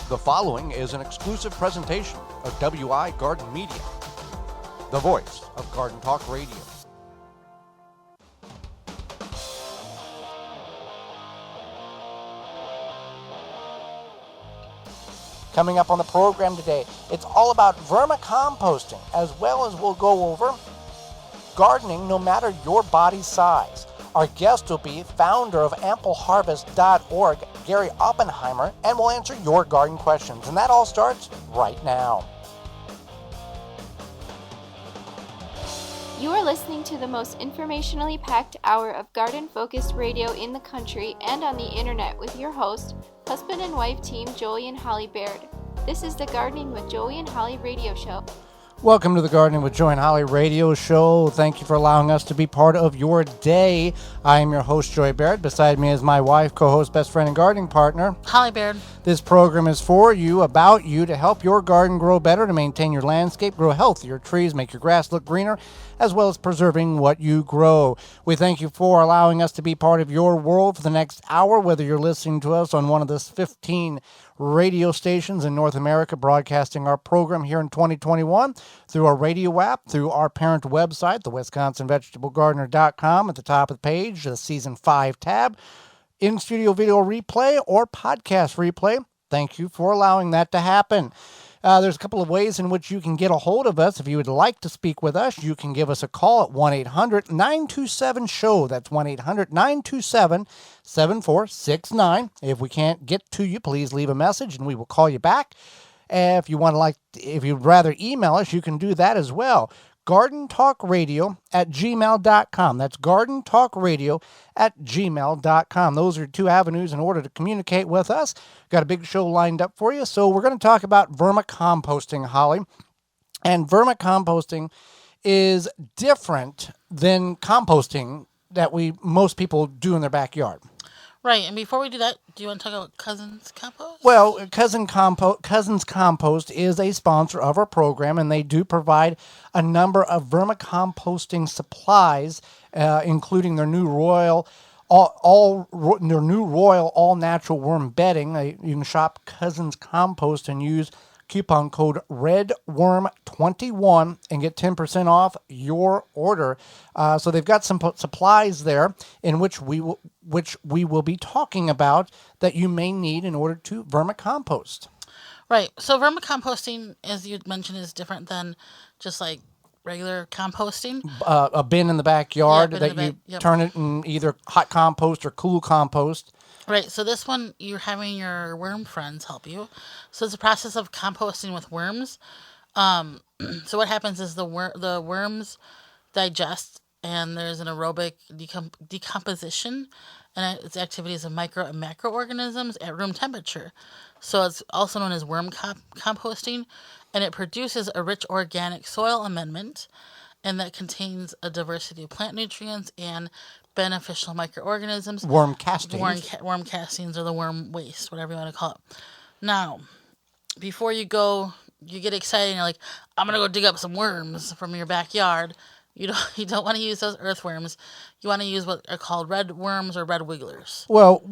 The following is an exclusive presentation of WI Garden Media, the voice of Garden Talk Radio. Coming up on the program today, it's all about vermicomposting, as well as we'll go over gardening no matter your body size. Our guest will be founder of ampleharvest.org, Gary Oppenheimer, and we'll answer your garden questions. And that all starts right now. You are listening to the most informationally packed hour of garden-focused radio in the country and on the internet with your host, husband and wife team Joey and Holly Baird. This is the Gardening with Joey and Holly radio show. Welcome to the Gardening with Joey and Holly radio show. Thank you for allowing us to be part of your day. I am your host, Joey Baird. Beside me is my wife, co-host, best friend, and gardening partner, Holly Baird. This program is for you, about you, to help your garden grow better, to maintain your landscape, grow healthier trees, make your grass look greener, as well as preserving what you grow. We thank you for allowing us to be part of your world for the next hour, whether you're listening to us on one of the 15 radio stations in North America broadcasting our program here in 2021, through our radio app, through our parent website, the WisconsinVegetableGardener.com, at the top of the page, the Season 5 tab, in-studio video replay or podcast replay. Thank you for allowing that to happen. There's a couple of ways in which you can get a hold of us. If you would like to speak with us, you can give us a call at 1-800-927-SHOW. That's 1-800-927-7469. If we can't get to you, please leave a message and we will call you back. If you'd rather email us, you can do that as well. GardenTalkRadio@gmail.com. That's GardenTalkRadio@gmail.com. Those are two avenues in order to communicate with us. Got a big show lined up for you. So we're going to talk about vermicomposting, Holly. And vermicomposting is different than composting that most people do in their backyard. Right, and before we do that, do you want to talk about Cousins Compost? Well, Cousins Compost is a sponsor of our program, and they do provide a number of vermicomposting supplies, including their new Royal all-natural worm bedding. You can shop Cousins Compost and use coupon code REDWORM21 and get 10% off your order. So they've got some supplies there in which we will be talking about that you may need in order to vermicompost. Right. So vermicomposting, as you mentioned, is different than just like regular composting. A bin in the backyard turn it in either hot compost or cool compost. Right, so this one, you're having your worm friends help you. So it's a process of composting with worms. So what happens is the worms digest, and there's an aerobic decomposition, and its activities of micro and macroorganisms at room temperature. So it's also known as worm composting, and it produces a rich organic soil amendment, and that contains a diversity of plant nutrients and beneficial microorganisms. Worm castings. Worm castings, or the worm waste, whatever you want to call it. Now, before you get excited and you're like, I'm going to go dig up some worms from your backyard. You don't want to use those earthworms. You want to use what are called red worms or red wigglers. Well,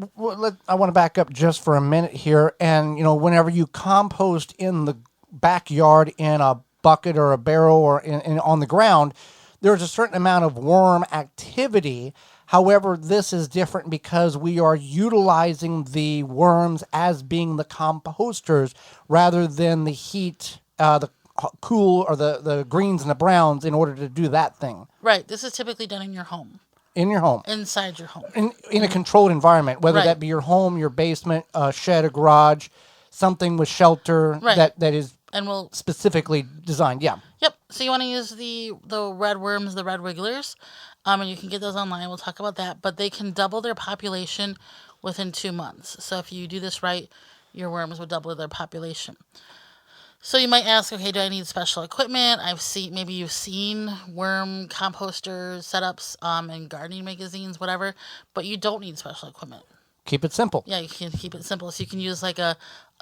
I want to back up just for a minute here. And, whenever you compost in the backyard in a bucket or a barrel or on the ground, there's a certain amount of worm activity. However, this is different because we are utilizing the worms as being the composters rather than the heat, the cool, or the greens and the browns in order to do that thing. Right. This is typically done in your home. In your home. Inside your home. In a controlled environment, whether that be your home, your basement, a shed, a garage, something with shelter that is specifically designed. Yeah. Yep. So you want to use the red worms, the red wigglers. And you can get those online. We'll talk about that. But they can double their population within 2 months. So if you do this right, your worms will double their population. So you might ask, okay, do I need special equipment? Maybe you've seen worm composter setups in gardening magazines, whatever. But you don't need special equipment. Keep it simple. Yeah, you can keep it simple. So you can use like a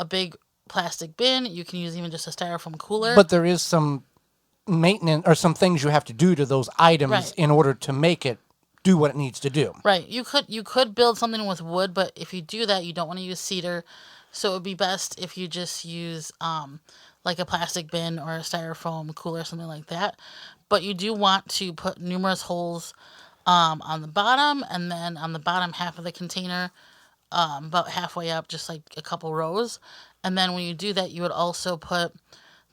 big plastic bin. You can use even just a styrofoam cooler. But there is some maintenance or some things you have to do to those items in order to make it do what it needs to do. Right. You could build something with wood, but if you do that, you don't want to use cedar. So it would be best if you just use like a plastic bin or a styrofoam cooler or something like that. But you do want to put numerous holes on the bottom, and then on the bottom half of the container, about halfway up, just like a couple rows. And then when you do that, you would also put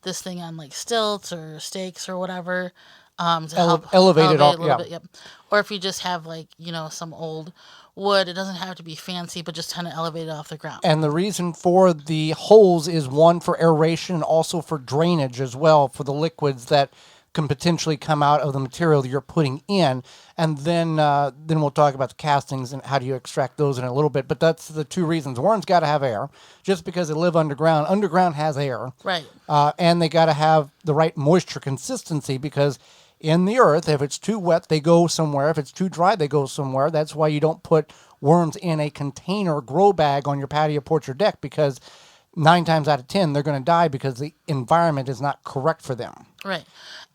this thing on like stilts or stakes or whatever, to help elevate it elevate all. a little Yeah. bit. Yep. Or if you just have like, some old wood, it doesn't have to be fancy, but just kind of elevate it off the ground. And the reason for the holes is one for aeration and also for drainage as well for the liquids that can potentially come out of the material that you're putting in. And then we'll talk about the castings and how do you extract those in a little bit. But that's the two reasons. Worms got to have air. Just because they live underground, underground has air. Right. And they got to have the right moisture consistency because in the earth, if it's too wet, they go somewhere. If it's too dry, they go somewhere. That's why you don't put worms in a container grow bag on your patio, porch, or deck because 9 times out of 10, they're going to die because the environment is not correct for them. Right.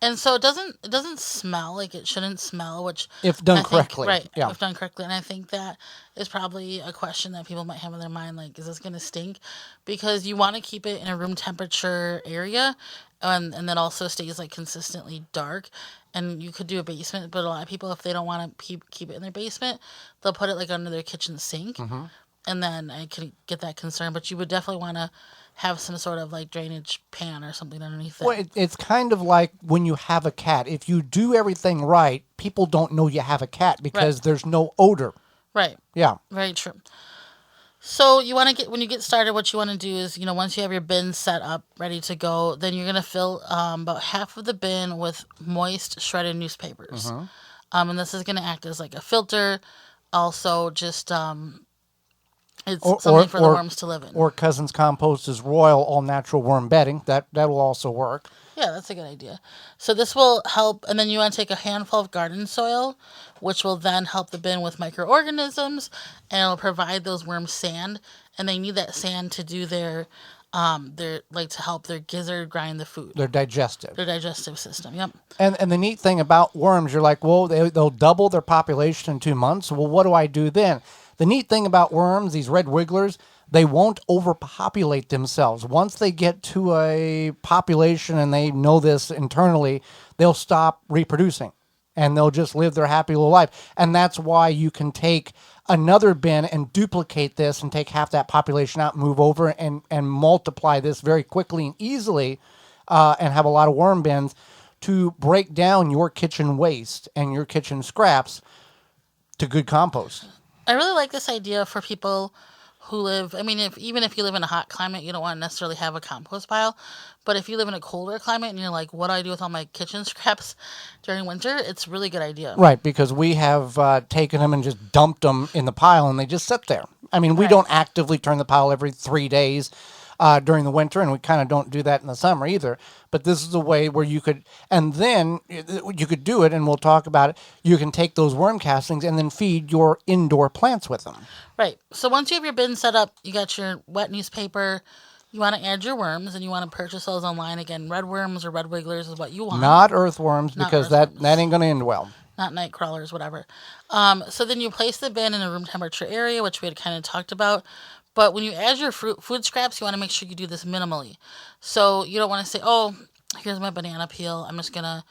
And so it doesn't smell like it shouldn't smell, which If done I think- correctly. right? Yeah. If done correctly, and I think that is probably a question that people might have in their mind, like, is this going to stink? Because you want to keep it in a room temperature area, and that also stays like consistently dark. And you could do a basement, but a lot of people, if they don't want to keep it in their basement, they'll put it like under their kitchen sink, and then I can get that concern. But you would definitely want to have some sort of like drainage pan or something underneath it. Well, it's kind of like when you have a cat. If you do everything right, people don't know you have a cat because there's no odor. Right. Yeah. Very true. So you want to when you get started, what you want to do is, once you have your bin set up, ready to go, then you're going to fill about half of the bin with moist shredded newspapers. And this is going to act as like a filter. Also, just it's something for the worms to live in. Or Cousin's Compost is Royal All Natural Worm Bedding. That will also work. Yeah, that's a good idea. So this will help, and then you want to take a handful of garden soil, which will then help the bin with microorganisms, and it'll provide those worms sand, and they need that sand to do their to help their gizzard grind the food. Their digestive System. Yep. And the neat thing about worms, you're like, well, they'll double their population in 2 months. Well, what do I do then? The neat thing about worms, these red wigglers, they won't overpopulate themselves. Once they get to a population and they know this internally, they'll stop reproducing and they'll just live their happy little life. And that's why you can take another bin and duplicate this and take half that population out, move over and multiply this very quickly and easily and have a lot of worm bins to break down your kitchen waste and your kitchen scraps to good compost. I really like this idea for people who live, even if you live in a hot climate, you don't want to necessarily have a compost pile. But if you live in a colder climate and you're like, what do I do with all my kitchen scraps during winter? It's a really good idea. Right, because we have taken them and just dumped them in the pile and they just sit there. We don't actively turn the pile every 3 days during the winter, and we kind of don't do that in the summer either. But this is a way where you could, and then you could do it, and we'll talk about it. You can take those worm castings and then feed your indoor plants with them. Right. So once you have your bin set up, you got your wet newspaper. You want to add your worms, and you want to purchase those online. Again, red worms or red wigglers is what you want. Not earthworms, because that ain't going to end well. Not night crawlers, whatever. So then you place the bin in a room temperature area, which we had kind of talked about. But when you add your food scraps, you want to make sure you do this minimally. So you don't want to say, oh, here's my banana peel. I'm just going to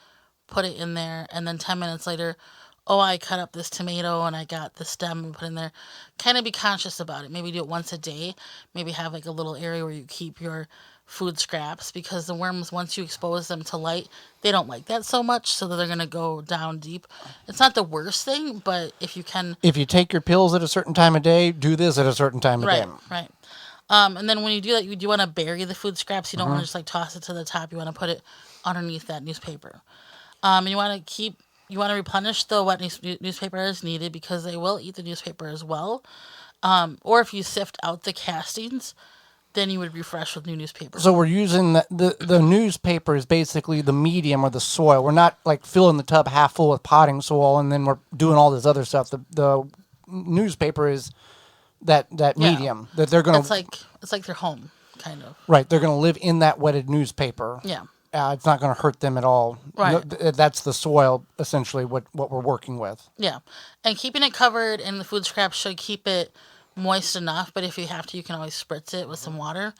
put it in there. And then 10 minutes later, oh, I cut up this tomato and I got the stem and put in there. Kind of be conscious about it. Maybe do it once a day. Maybe have like a little area where you keep your food scraps, because the worms, once you expose them to light, they don't like that so much, so that they're going to go down deep. It's not the worst thing, but if you take your pills at a certain time of day, do this at a certain time of day. Right. And then when you do that, you do want to bury the food scraps. You don't want to just like toss it to the top. You want to put it underneath that newspaper. And you want to replenish the wet newspaper as needed, because they will eat the newspaper as well. Or if you sift out the castings, then you would refresh with new newspaper. So we're using the newspaper is basically the medium or the soil. We're not like filling the tub half full with potting soil and then we're doing all this other stuff. The newspaper is that medium that they're going to... It's like their home, kind of. Right. They're going to live in that wetted newspaper. Yeah. It's not going to hurt them at all. Right. That's the soil, essentially, what we're working with. Yeah. And keeping it covered in the food scraps should keep it moist enough, but if you have to, you can always spritz it with some water,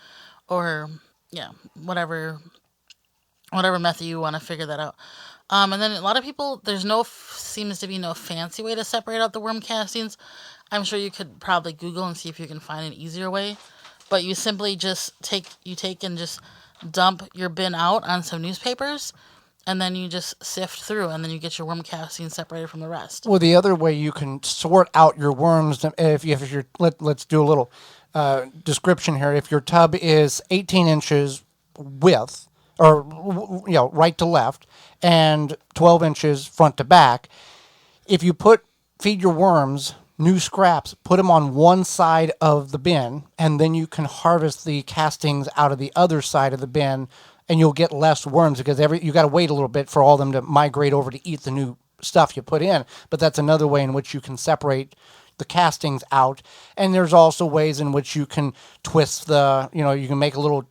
or yeah, whatever method you want to figure that out. And then a lot of people, there's seems to be no fancy way to separate out the worm castings. I'm sure you could probably Google and see if you can find an easier way. But you simply just take and just dump your bin out on some newspapers, and then you just sift through, and then you get your worm castings separated from the rest. Well, the other way you can sort out your worms, if you're, let's do a little description here. If your tub is 18 inches width, or right to left, and 12 inches front to back, if you feed your worms new scraps, put them on one side of the bin, and then you can harvest the castings out of the other side of the bin, and you'll get less worms, because you got to wait a little bit for all of them to migrate over to eat the new stuff you put in. But that's another way in which you can separate the castings out. And there's also ways in which you can twist you can make a little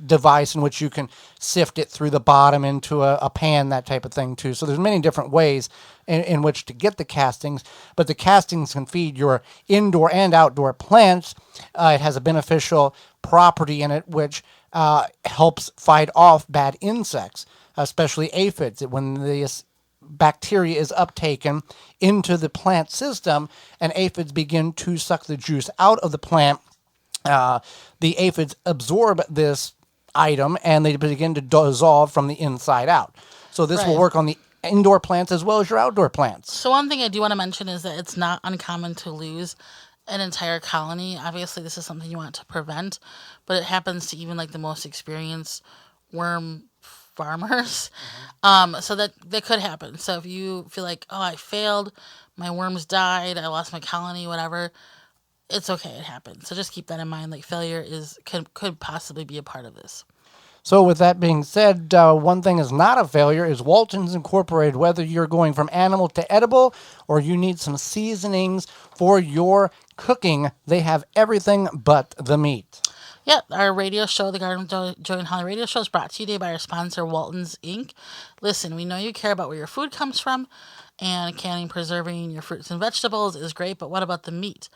device in which you can sift it through the bottom into a pan, that type of thing too. So there's many different ways in which to get the castings, but the castings can feed your indoor and outdoor plants. It has a beneficial property in it which helps fight off bad insects, especially aphids. When this bacteria is uptaken into the plant system and aphids begin to suck the juice out of the plant, the aphids absorb this item and they begin to dissolve from the inside out. So this will work on the indoor plants as well as your outdoor plants. So one thing I do want to mention is that it's not uncommon to lose an entire colony. Obviously, this is something you want to prevent, but it happens to even like the most experienced worm farmers. So that could happen. So if you feel like, oh, I failed, my worms died, I lost my colony, whatever, it's okay, it happens. So just keep that in mind. Like failure could possibly be a part of this. So with that being said, one thing is not a failure is Walton's Incorporated. Whether you're going from animal to edible or you need some seasonings for your cooking, they have everything but the meat. Yeah, our radio show, the Garden with Joy and Holly radio show, is brought to you today by our sponsor, Walton's Inc. Listen, we know you care about where your food comes from, and canning, preserving your fruits and vegetables is great, but what about the meat?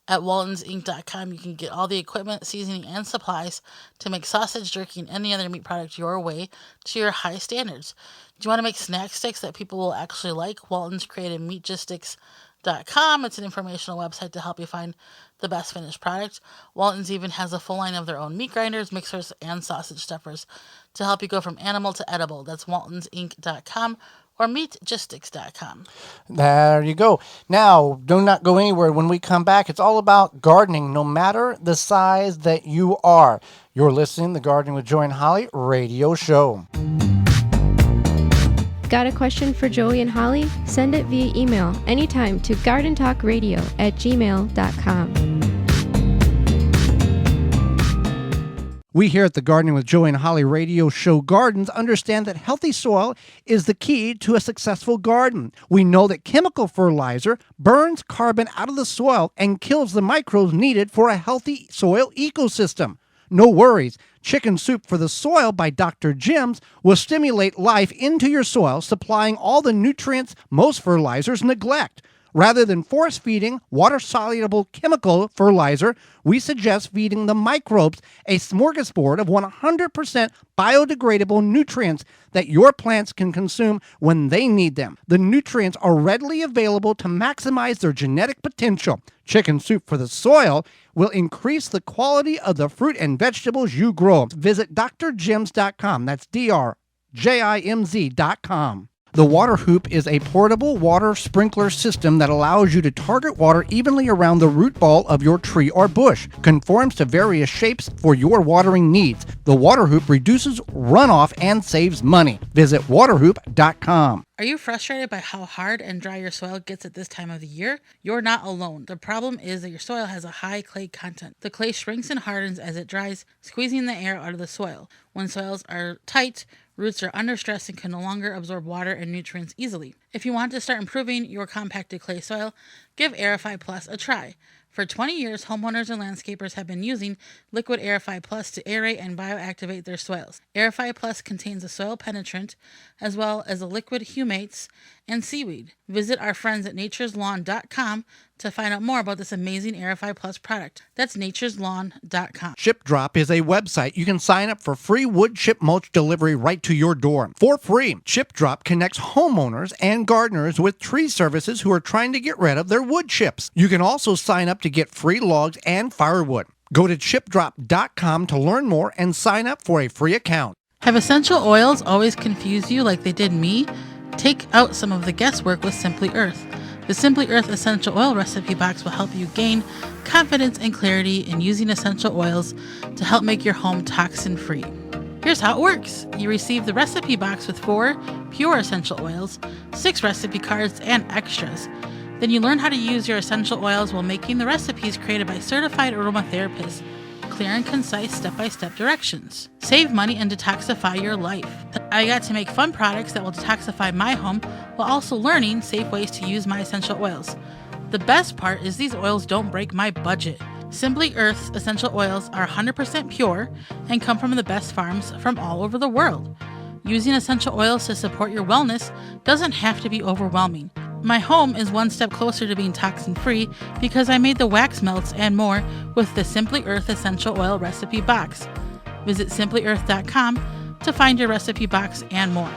At waltonsinc.com, you can get all the equipment, seasoning, and supplies to make sausage, jerky, and any other meat product your way to your high standards. Do you want to make snack sticks that people will actually like? Walton's created meatgistics.com. It's an informational website to help you find the best finished product. Walton's even has a full line of their own meat grinders, mixers, and sausage stuffers to help you go from animal to edible. That's waltonsinc.com or meatgistics.com. There you go. Now, do not go anywhere. When we come back, it's all about gardening, no matter the size that you are. You're listening to the Gardening with Joy and Holly radio show. Got a question for Joey and Holly? Send it via email anytime to gardentalkradio@gmail.com. We here at the Gardening with Joey and Holly radio show Gardens understand that healthy soil is the key to a successful garden. We know that chemical fertilizer burns carbon out of the soil and kills the microbes needed for a healthy soil ecosystem. No worries. Chicken Soup for the Soil by Dr. Jim's will stimulate life into your soil, supplying all the nutrients most fertilizers neglect. Rather than force-feeding water-soluble chemical fertilizer, we suggest feeding the microbes a smorgasbord of 100% biodegradable nutrients that your plants can consume when they need them. The nutrients are readily available to maximize their genetic potential. Chicken Soup for the Soil will increase the quality of the fruit and vegetables you grow. Visit drjims.com. That's drjimz.com. The Water Hoop is a portable water sprinkler system that allows you to target water evenly around the root ball of your tree or bush. Conforms to various shapes for your watering needs. The Water Hoop reduces runoff and saves money. Visit waterhoop.com. Are you frustrated by how hard and dry your soil gets at this time of the year? You're not alone. The problem is that your soil has a high clay content. The clay shrinks and hardens as it dries, squeezing the air out of the soil. When soils are tight, roots are under stress and can no longer absorb water and nutrients easily. If you want to start improving your compacted clay soil, give Aerify Plus a try. For 20 years, homeowners and landscapers have been using liquid Aerify Plus to aerate and bioactivate their soils. Aerify Plus contains a soil penetrant as well as a liquid humates and seaweed. Visit our friends at natureslawn.com to find out more about this amazing Aerify Plus product. That's natureslawn.com. ShipDrop is a website you can sign up for free wood chip mulch delivery right to your door for free. ShipDrop connects homeowners and gardeners with tree services who are trying to get rid of their wood chips. You can also sign up to get free logs and firewood. Go to ShipDrop.com to learn more and sign up for a free account. Have essential oils always confused you like they did me? Take out some of the guesswork with Simply Earth. The Simply Earth Essential Oil Recipe Box will help you gain confidence and clarity in using essential oils to help make your home toxin-free. Here's how it works. You receive the recipe box with 4 pure essential oils, 6 recipe cards, and extras. Then you learn how to use your essential oils while making the recipes created by certified aromatherapists. Clear and concise step-by-step directions. Save money and detoxify your life. I got to make fun products that will detoxify my home while also learning safe ways to use my essential oils. The best part is these oils don't break my budget. Simply Earth's essential oils are 100% pure and come from the best farms from all over the world. Using essential oils to support your wellness doesn't have to be overwhelming. My home is one step closer to being toxin-free because I made the wax melts and more with the Simply Earth Essential Oil Recipe Box. Visit simplyearth.com to find your recipe box and more.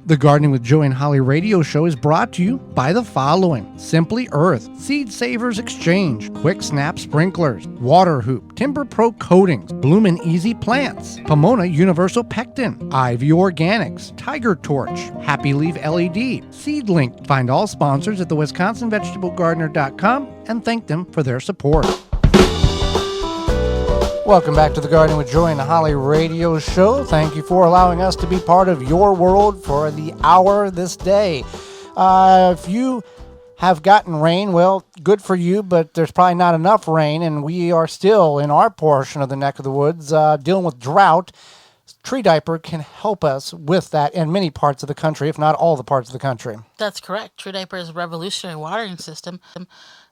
The Gardening with Joey and Holly radio show is brought to you by the following: Simply Earth, Seed Savers Exchange, Quick Snap Sprinklers, Water Hoop, Timber Pro Coatings, Bloomin' Easy Plants, Pomona Universal Pectin, Ivy Organics, Tiger Torch, Happy Leaf LED, Seedlink. Find all sponsors at the WisconsinVegetableGardener.com and thank them for their support. Welcome back to the Gardening with Joey and Holly radio show. Thank you for allowing us to be part of your world for the hour this day. If you have gotten rain, well, good for you, but there's probably not enough rain, and we are still in our portion of the neck of the woods dealing with drought. Tree Diaper can help us with that in many parts of the country, if not all the parts of the country. That's correct. Tree Diaper is a revolutionary watering system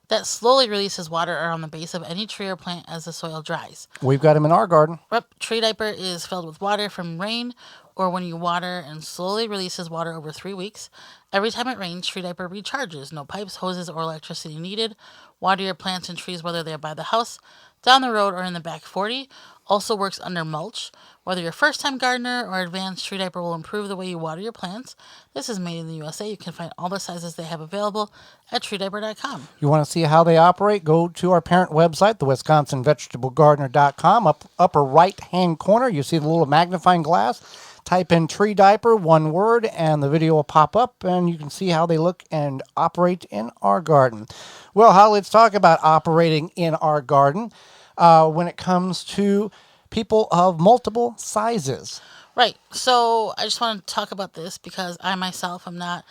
that slowly releases water around the base of any tree or plant as the soil dries. We've got them in our garden. Yep. Tree Diaper is filled with water from rain or when you water and slowly releases water over 3 weeks. Every time it rains, Tree Diaper recharges. No pipes, hoses, or electricity needed. Water your plants and trees whether they're by the house, down the road, or in the back 40. Also works under mulch. Whether you're a first-time gardener or advanced, Tree Diaper will improve the way you water your plants. This is made in the USA. You can find all the sizes they have available at treediaper.com. You want to see how they operate? Go to our parent website, the WisconsinVegetableGardener.com. Upper right-hand corner, you see the little magnifying glass. Type in Tree Diaper, one word, and the video will pop up, and you can see how they look and operate in our garden. Well, Holly, let's talk about operating in our garden when it comes to people of multiple sizes. Right. So I just want to talk about this because I myself am not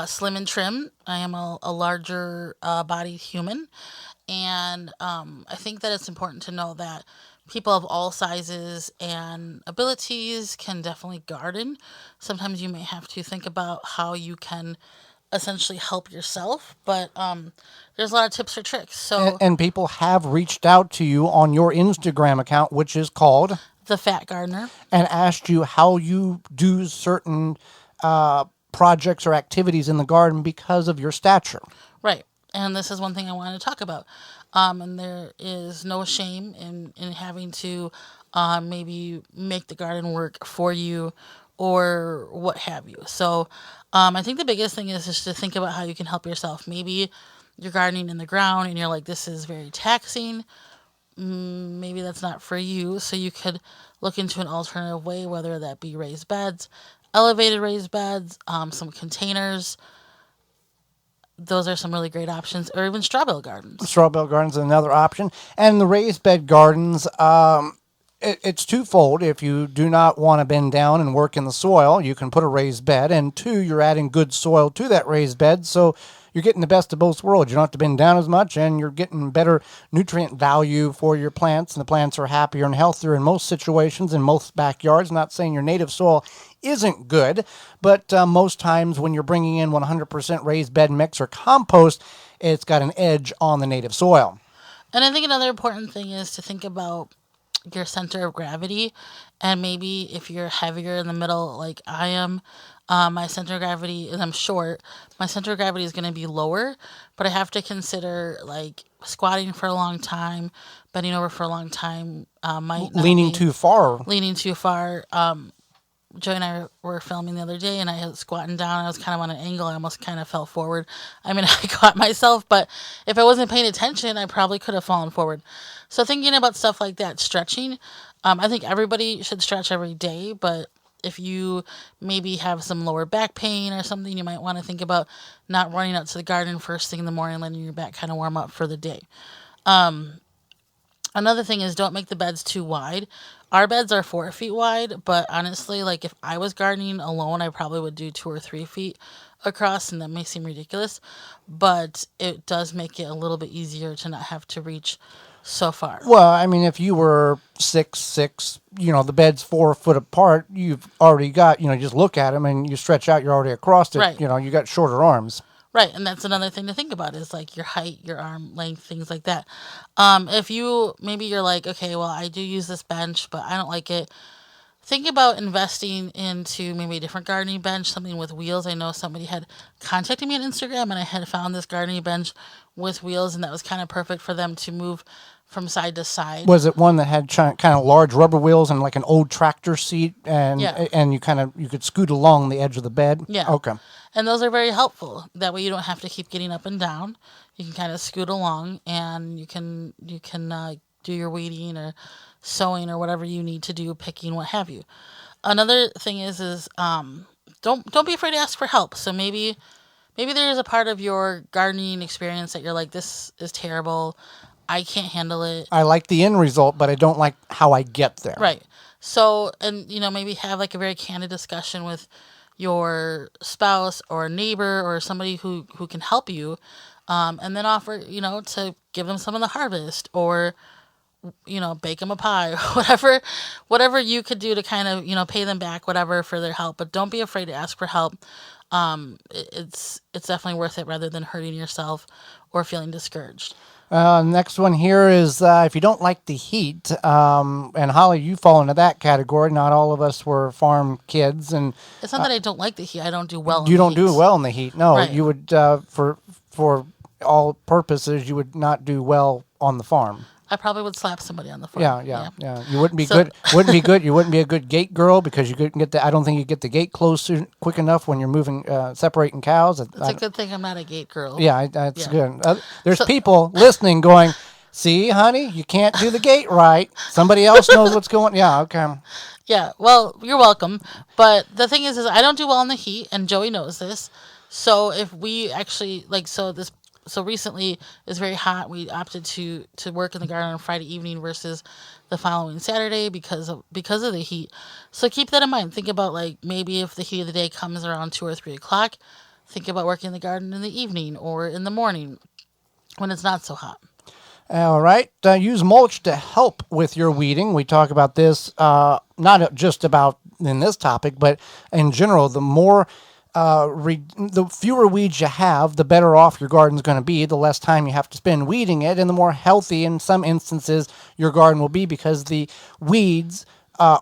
slim and trim. I am a larger bodied human. And I think that it's important to know that people of all sizes and abilities can definitely garden. Sometimes you may have to think about how you can essentially help yourself, but there's a lot of tips or tricks. So And people have reached out to you on your Instagram account, which is called The Fat Gardener, and asked you how you do certain projects or activities in the garden because of your stature. right? And this is one thing I wanted to talk about. And there is no shame in having to maybe make the garden work for you or what have you. So I think the biggest thing is just to think about how you can help yourself. Maybe you're gardening in the ground and you're like, this is very taxing. Maybe that's not for you. So you could look into an alternative way, whether that be raised beds, elevated raised beds, some containers. Those are some really great options, or even straw bale gardens. Straw bale gardens is another option. And the raised bed gardens, it's twofold. If you do not want to bend down and work in the soil, you can put a raised bed. And two, you're adding good soil to that raised bed. So you're getting the best of both worlds. You don't have to bend down as much, and you're getting better nutrient value for your plants. And the plants are happier and healthier in most situations, in most backyards. Not saying your native soil isn't good, but most times when you're bringing in 100% raised bed mix or compost, it's got an edge on the native soil. And I think another important thing is to think about your center of gravity, and maybe if you're heavier in the middle like I am, my center of gravity, and I'm short, my center of gravity is going to be lower, but I have to consider like squatting for a long time, bending over for a long time, might not Leaning be too far. leaning too far. Joy and I were filming the other day, and I was squatting down. I was kind of on an angle. I almost kind of fell forward. I mean, I caught myself, but if I wasn't paying attention, I probably could have fallen forward. So thinking about stuff like that, stretching, I think everybody should stretch every day, but if you maybe have some lower back pain or something, you might want to think about not running out to the garden first thing in the morning, letting your back kind of warm up for the day. Another thing is don't make the beds too wide. Our beds are 4 feet wide, but honestly, like if I was gardening alone, I probably would do 2 or 3 feet across, and that may seem ridiculous, but it does make it a little bit easier to not have to reach so far. Well, I mean, if you were 6'6", the bed's 4 foot apart, you've already got, just look at them and you stretch out, you're already across it. Right. You got shorter arms. Right, and that's another thing to think about is like your height, your arm length, things like that. If you're like, okay, well, I do use this bench, but I don't like it. Think about investing into maybe a different gardening bench, something with wheels. I know somebody had contacted me on Instagram, and I had found this gardening bench with wheels, and that was kind of perfect for them to move from side to side. Was it one that had kind of large rubber wheels and like an old tractor seat, and Yeah. and you could scoot along the edge of the bed? Yeah. Okay. And those are very helpful. That way you don't have to keep getting up and down. You can kind of scoot along, and you can do your weeding or sowing or whatever you need to do, picking, what have you. Another thing is don't be afraid to ask for help. So maybe there is a part of your gardening experience that you're like, this is terrible. I can't handle it. I like the end result, but I don't like how I get there. Right. So, and maybe have like a very candid discussion with your spouse or a neighbor or somebody who can help you, and then offer, to give them some of the harvest, or, bake them a pie, whatever you could do to kind of, pay them back, whatever, for their help. But don't be afraid to ask for help. It's definitely worth it rather than hurting yourself or feeling discouraged. Next one here is if you don't like the heat, and Holly, you fall into that category. Not all of us were farm kids, and It's not that I don't like the heat. I don't do well in you the don't do heat. well in the heat. No, Right. you would for all purposes, you would not do well on the farm. I probably would slap somebody on the front. Yeah. You wouldn't be So- good. Wouldn't be good. You wouldn't be a good gate girl because you couldn't get the. I don't think you get the gate closed quick enough when you're moving, separating cows. It's a good thing I'm not a gate girl. Yeah, that's Yeah. good. There's So- people listening going, "See, honey, you can't do the gate right. Somebody else knows what's going." Yeah, okay. Yeah, well, you're welcome. But the thing is I don't do well in the heat, and Joey knows this. So if we actually so recently it's very hot. We opted to work in the garden on Friday evening versus the following Saturday because of the heat. So keep that in mind. Think about like maybe if the heat of the day comes around 2 or 3 o'clock, think about working in the garden in the evening or in the morning when it's not so hot. All right. Use mulch to help with your weeding. We talk about this not just about in this topic, but in general. The more the fewer weeds you have, the better off your garden's going to be. The less time you have to spend weeding it, and the more healthy, in some instances, your garden will be because the weeds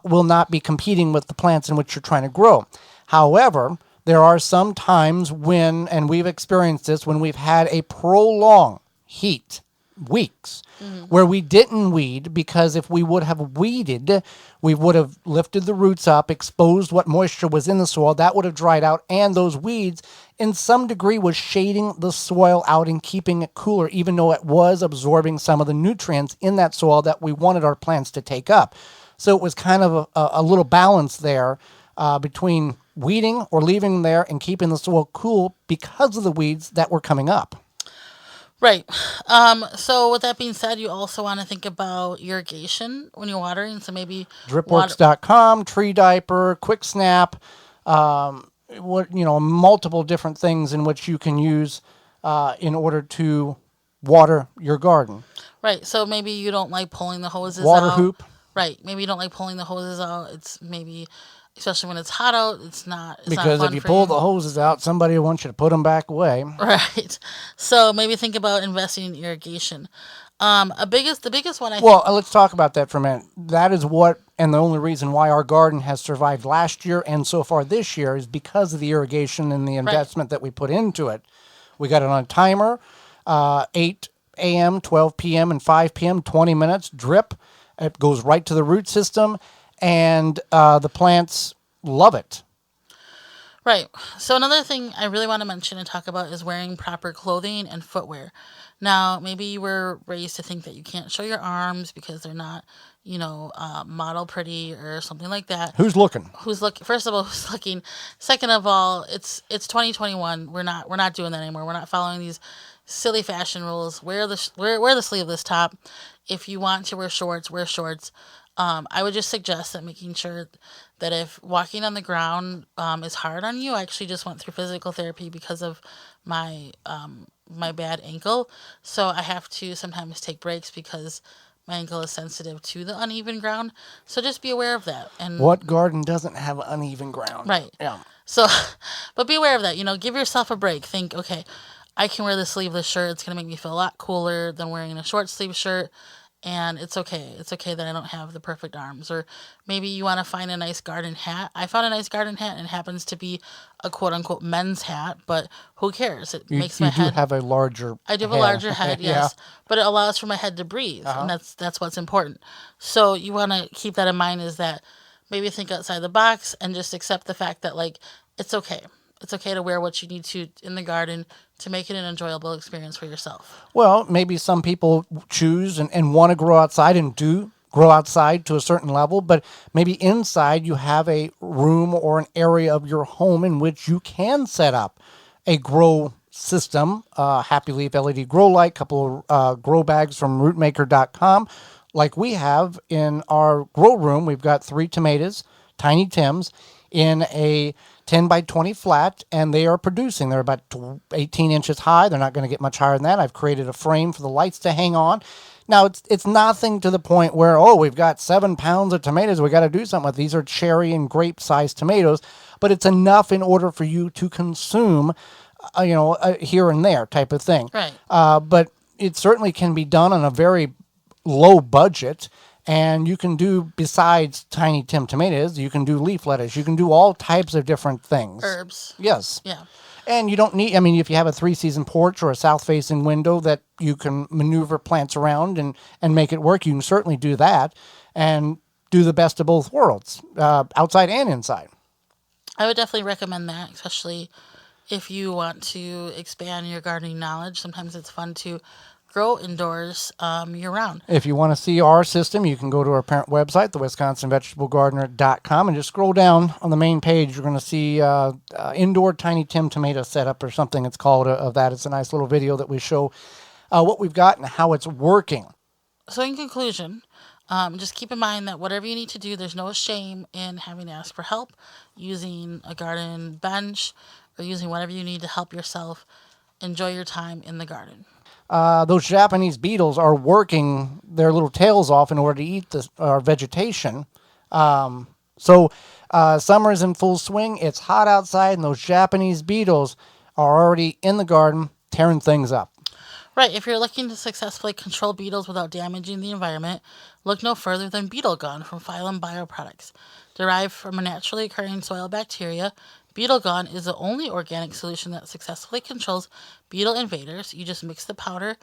will not be competing with the plants in which you're trying to grow. However, there are some times when, and we've experienced this, when we've had a prolonged heat, weeks, where we didn't weed, because if we would have weeded, we would have lifted the roots up, exposed what moisture was in the soil, that would have dried out, and those weeds in some degree was shading the soil out and keeping it cooler, even though it was absorbing some of the nutrients in that soil that we wanted our plants to take up. So it was kind of a little balance there between weeding or leaving them there and keeping the soil cool because of the weeds that were coming up. Right. So with that being said, you also want to think about irrigation when you're watering. So maybe Dripworks.com, tree diaper, quick snap, multiple different things in which you can use in order to water your garden. Right. So maybe you don't like pulling the hoses Water out. hoop. Right. Maybe you don't like pulling the hoses out. It's maybe especially when it's hot out. It's not Because fun if you for pull the hoses out, somebody wants you to put them back away. Right. So maybe think about investing in irrigation. The biggest one I Well, think. let's talk about that for a minute. That is what, and the only reason why our garden has survived last year and so far this year is because of the irrigation and the investment that we put into it. We got it on a timer, 8 a.m., 12 p.m., and 5 p.m., 20 minutes, drip. It goes right to the root system, and the plants love it. Right. So another thing I really want to mention and talk about is wearing proper clothing and footwear. Now, maybe you were raised to think that you can't show your arms because they're not, model pretty or something like that. Who's looking? Who's looking? First of all, who's looking? Second of all, it's 2021. We're not doing that anymore. We're not following these silly fashion rules. Wear the sleeveless top. If you want to wear shorts, wear shorts. I would just suggest that making sure that if walking on the ground is hard on you, I actually just went through physical therapy because of my my bad ankle. So I have to sometimes take breaks because my ankle is sensitive to the uneven ground. So just be aware of that. And What garden doesn't have uneven ground? right. Yeah. So, but be aware of that. Give yourself a break. Think, okay, I can wear the sleeveless shirt. It's going to make me feel a lot cooler than wearing a short sleeve shirt. And it's okay. It's okay that I don't have the perfect arms. Or maybe you want to find a nice garden hat. I found a nice garden hat and it happens to be a quote unquote men's hat, but who cares? It makes my You do head. have a larger I do have head. a larger head, yes, Yeah. but it allows for my head to breathe, and that's what's important. So you want to keep that in mind. Is that maybe think outside the box and just accept the fact that it's okay. It's okay to wear what you need to in the garden to make it an enjoyable experience for yourself. Well, maybe some people choose and want to grow outside and do grow outside to a certain level, but maybe inside you have a room or an area of your home in which you can set up a grow system, Happy Leaf LED grow light, couple of grow bags from rootmaker.com. Like we have in our grow room, we've got 3 tomatoes, Tiny Tims, in a 10 by 20 flat, and they are producing. They're about 18 inches high. They're not going to get much higher than that. I've created a frame for the lights to hang on. Now, it's nothing to the point where, we've got 7 pounds of tomatoes we got to do something with. These are cherry and grape-sized tomatoes, but it's enough in order for you to consume, here and there type of thing. Right. But it certainly can be done on a very low budget. And you can do, besides Tiny Tim tomatoes, you can do leaf lettuce. You can do all types of different things. Herbs. Yes. Yeah. And you don't need, if you have a 3-season porch or a south-facing window that you can maneuver plants around and make it work, you can certainly do that and do the best of both worlds, outside and inside. I would definitely recommend that, especially if you want to expand your gardening knowledge. Sometimes it's fun to grow indoors year-round. If you want to see our system, you can go to our parent website, the WisconsinVegetableGardener.com, and just scroll down on the main page. You're going to see indoor Tiny Tim tomato setup or something it's called of that. It's a nice little video that we show what we've got and how it's working. So in conclusion, just keep in mind that whatever you need to do, there's no shame in having to ask for help, using a garden bench, or using whatever you need to help yourself enjoy your time in the garden. Those Japanese beetles are working their little tails off in order to eat our vegetation. So summer is in full swing. It's hot outside, and those Japanese beetles are already in the garden tearing things up. Right. If you're looking to successfully control beetles without damaging the environment, look no further than Beetle Gun from Phylum Bioproducts. Derived from a naturally occurring soil bacteria, Beetle Gun is the only organic solution that successfully controls beetle invaders. You just mix the powder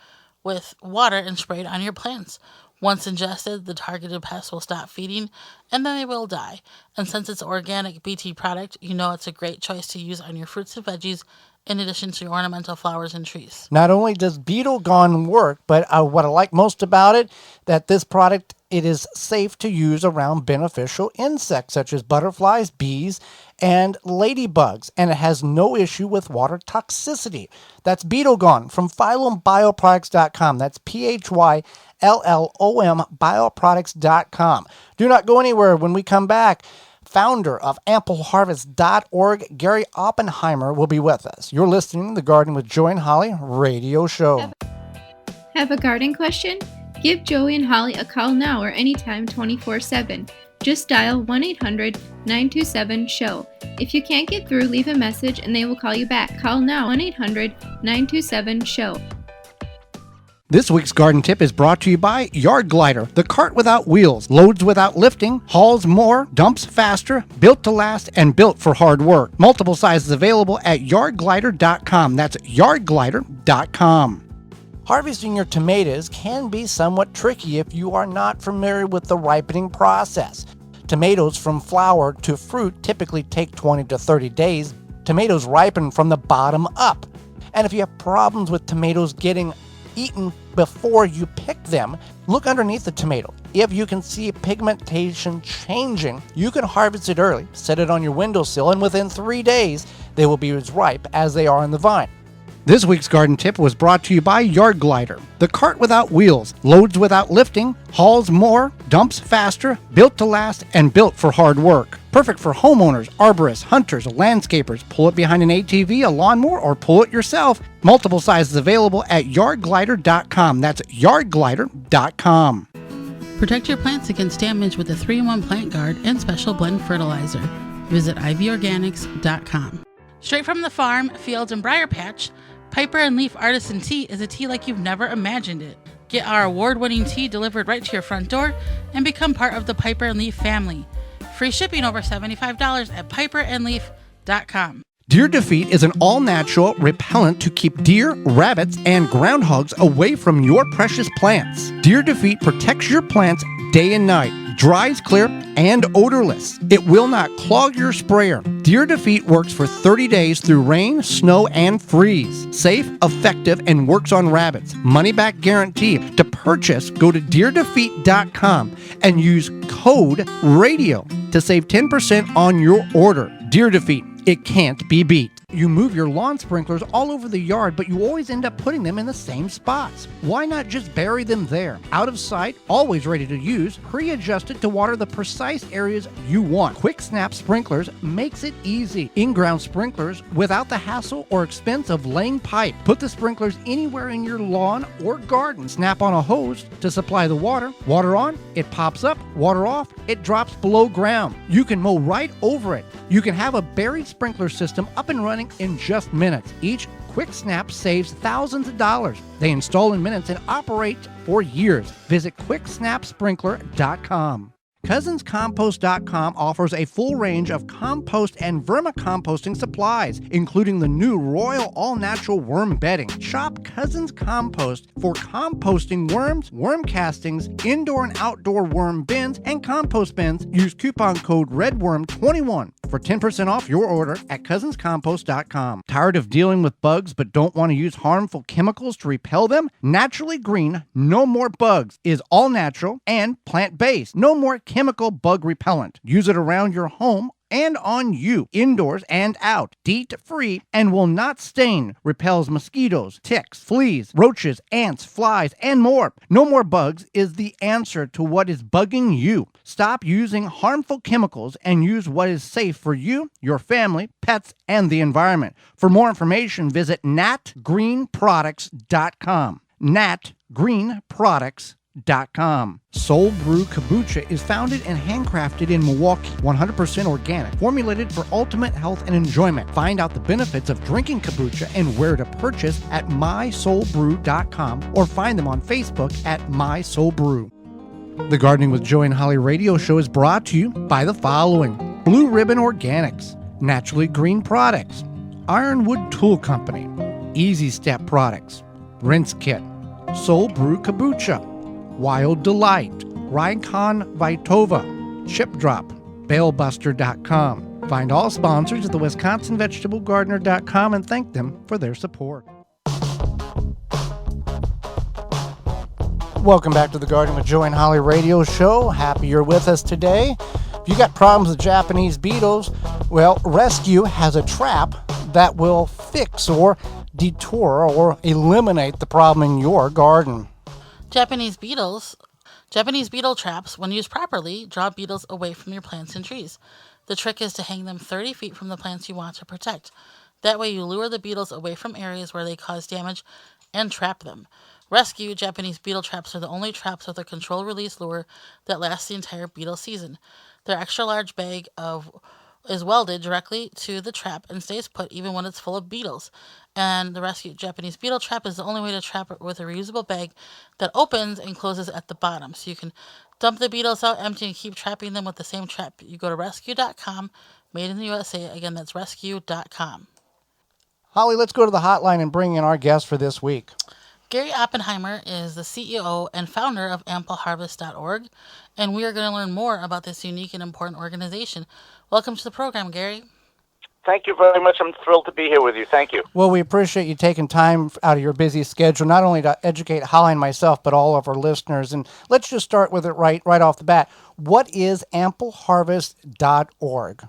with water and spray it on your plants. Once ingested, the targeted pests will stop feeding and then they will die. And since it's organic BT product, it's a great choice to use on your fruits and veggies in addition to your ornamental flowers and trees. Not only does Beetle Gone work, but what I like most about it, that this product, it is safe to use around beneficial insects such as butterflies, bees, and ladybugs, and it has no issue with water toxicity. That's Beetle Gone from PhylumBioproducts.com. That's PhylLOM Bioproducts.com. Do not go anywhere. When we come back, founder of AmpleHarvest.org, Gary Oppenheimer, will be with us. You're listening to the Garden with Joy and Holly radio show. Have a garden question? Give Joey and Holly a call now or anytime 24/7. Just dial 1-800-927-SHOW. If you can't get through, leave a message and they will call you back. Call now 1-800-927-SHOW. This week's garden tip is brought to you by Yard Glider, the cart without wheels, loads without lifting, hauls more, dumps faster, built to last, and built for hard work. Multiple sizes available at yardglider.com. That's yardglider.com. Harvesting your tomatoes can be somewhat tricky if you are not familiar with the ripening process. Tomatoes from flower to fruit typically take 20 to 30 days. Tomatoes ripen from the bottom up. And if you have problems with tomatoes getting eaten before you pick them, look underneath the tomato. If you can see pigmentation changing, you can harvest it early, set it on your windowsill, and within 3 days, they will be as ripe as they are on the vine. This week's garden tip was brought to you by Yard Glider, the cart without wheels, loads without lifting, hauls more, dumps faster, built to last, and built for hard work. Perfect for homeowners, arborists, hunters, landscapers. Pull it behind an ATV, a lawnmower, or pull it yourself. Multiple sizes available at yardglider.com. That's yardglider.com. Protect your plants against damage with the 3-in-1 Plant Guard and Special Blend Fertilizer. Visit ivorganics.com. Straight from the farm, field, and briar patch, Piper and Leaf Artisan Tea is a tea like you've never imagined it. Get our award-winning tea delivered right to your front door and become part of the Piper and Leaf family. Free shipping over $75 at piperandleaf.com. Deer Defeat is an all-natural repellent to keep deer, rabbits, and groundhogs away from your precious plants. Deer Defeat protects your plants day and night, dries clear, and odorless. It will not clog your sprayer. Deer Defeat works for 30 days through rain, snow, and freeze. Safe, effective, and works on rabbits. Money-back guarantee. To purchase, go to deerdefeat.com and use code RADIO to save 10% on your order. Deer Defeat. It can't be beat. You move your lawn sprinklers all over the yard, but you always end up putting them in the same spots. Why not just bury them there? Out of sight, always ready to use, pre-adjusted to water the precise areas you want. Quick Snap Sprinklers makes it easy. In-ground sprinklers without the hassle or expense of laying pipe. Put the sprinklers anywhere in your lawn or garden. Snap on a hose to supply the water. Water on, it pops up. Water off, it drops below ground. You can mow right over it. You can have a buried sprinkler system up and running in just minutes. Each Quick Snap saves thousands of dollars. They install in minutes and operate for years. Visit quicksnapsprinkler.com. CousinsCompost.com offers a full range of compost and vermicomposting supplies, including the new Royal All-Natural Worm Bedding. Shop Cousins Compost for composting worms, worm castings, indoor and outdoor worm bins, and compost bins. Use coupon code REDWORM21 for 10% off your order at CousinsCompost.com. Tired of dealing with bugs but don't want to use harmful chemicals to repel them? Naturally Green No More Bugs is all natural and plant-based. No more chemical bug repellent. Use it around your home and on you, indoors and out. DEET-free and will not stain. Repels mosquitoes, ticks, fleas, roaches, ants, flies, and more. No More Bugs is the answer to what is bugging you. Stop using harmful chemicals and use what is safe for you, your family, pets, and the environment. For more information, visit natgreenproducts.com. natgreenproducts.com. Soul Brew Kombucha is founded and handcrafted in Milwaukee, 100% organic, formulated for ultimate health and enjoyment. Find out the benefits of drinking kombucha and where to purchase at mysoulbrew.com or find them on Facebook at mysoulbrew. The Gardening with Joey and Holly radio show is brought to you by the following: Blue Ribbon Organics, Naturally Green Products, Ironwood Tool Company, Easy Step Products, Rinse Kit, Soul Brew Kombucha, Wild Delight, Rykon Vitova, Chip Drop, BaleBuster.com. Find all sponsors at the WisconsinVegetableGardener.com and thank them for their support. Welcome back to the Garden with Joey and Holly radio show. Happy you're with us today. If you got problems with Japanese beetles, well, Rescue has a trap that will fix or detour or eliminate the problem in your garden. Japanese beetle traps, when used properly, draw beetles away from your plants and trees. The trick is to hang them 30 feet from the plants you want to protect. That way you lure the beetles away from areas where they cause damage and trap them. Rescue Japanese beetle traps are the only traps with a controlled release lure that lasts the entire beetle season. Their extra large bag of is welded directly to the trap and stays put even when it's full of beetles. And the Rescue Japanese beetle trap is the only way to trap it with a reusable bag that opens and closes at the bottom. So you can dump the beetles out empty and keep trapping them with the same trap. You go to rescue.com, made in the USA. Again, that's rescue.com. Holly, let's go to the hotline and bring in our guest for this week. Gary Oppenheimer is the CEO and founder of ampleharvest.org, and we are going to learn more about this unique and important organization. Welcome to the program, Gary. Thank you very much. I'm thrilled to be here with you. Thank you. Well, we appreciate you taking time out of your busy schedule, not only to educate Holly and myself, but all of our listeners. And let's just start with it right off the bat. What is ampleharvest.org?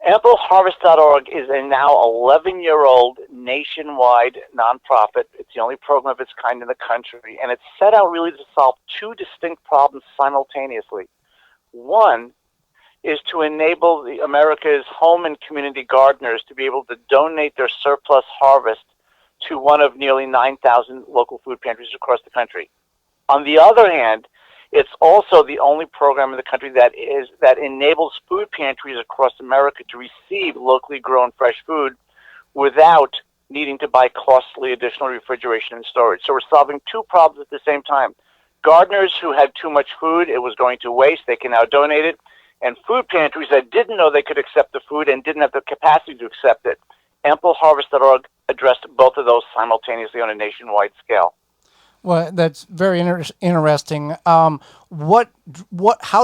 Ampleharvest.org is a now 11-year-old nationwide nonprofit. It's the only program of its kind in the country, and it's set out really to solve two distinct problems simultaneously. One is to enable America's home and community gardeners to be able to donate their surplus harvest to one of nearly 9,000 local food pantries across the country. On the other hand, it's also the only program in the country that enables food pantries across America to receive locally grown fresh food without needing to buy costly additional refrigeration and storage. So we're solving two problems at the same time. Gardeners who had too much food, it was going to waste, they can now donate it. And food pantries that didn't know they could accept the food and didn't have the capacity to accept it. Ampleharvest.org addressed both of those simultaneously on a nationwide scale. Well, that's very interesting. How